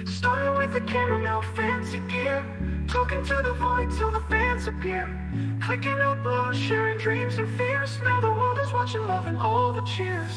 Starting with the camera, now fancy gear. Talking to the void till the fans appear. Clicking upload, sharing dreams and fears. Now the world is watching, loving all the cheers.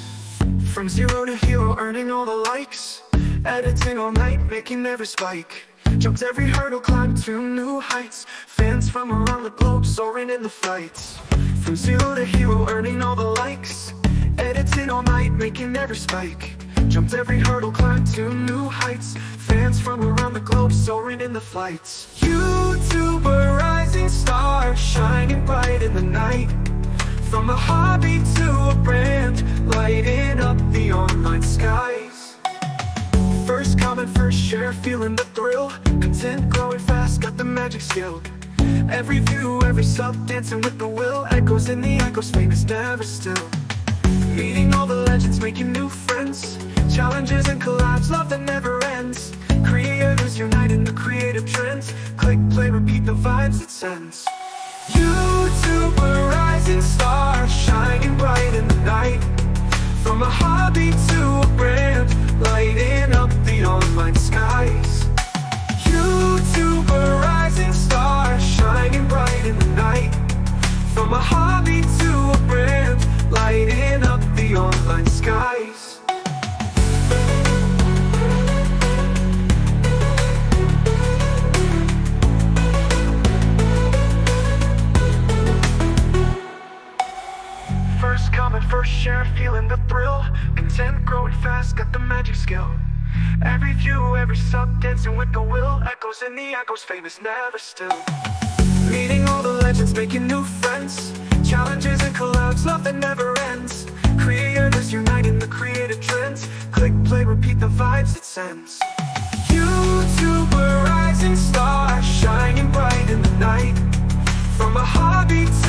From zero to hero, earning all the likes. Editing all night, making every spike. Jumped every hurdle, climbed to new heights. Fans from around the globe, soaring in the flights. From zero to hero, earning all the likes. Editing all night, making every spike. Jumped every hurdle, climbed to new heights. Fans from around the globe, soaring in the flights. YouTuber, rising star, shining bright in the night. From a hobby to a brand, lighting up the online skies. First comment, first share, feeling the thrill. Content growing fast, got the magic skill. Every view, every sub, dancing with the will. Echoes in the echoes, famous never still. Meeting all the legends, making new friends. Challenges and collabs, love that never ends. Creators unite in the creative trends. Click, play, repeat the vibes it sends. YouTuber, rising star, shining bright in the night. From a hobby to a brand, lighting up the online skies. YouTuber, rising star, shining bright in the night. From a hobby to a brand, lighting up the online skies. First comment, first share, feeling the thrill. Content growing fast, got the magic skill. Every view, every sub, dancing with the will. Echoes in the echoes, famous never still. Meeting all the legends, making new friends. Challenges and collabs, love that never ends. Creators unite in the creative trends. Click, play, repeat the vibes it sends. YouTuber, rising star, shining bright in the night. From a hobby to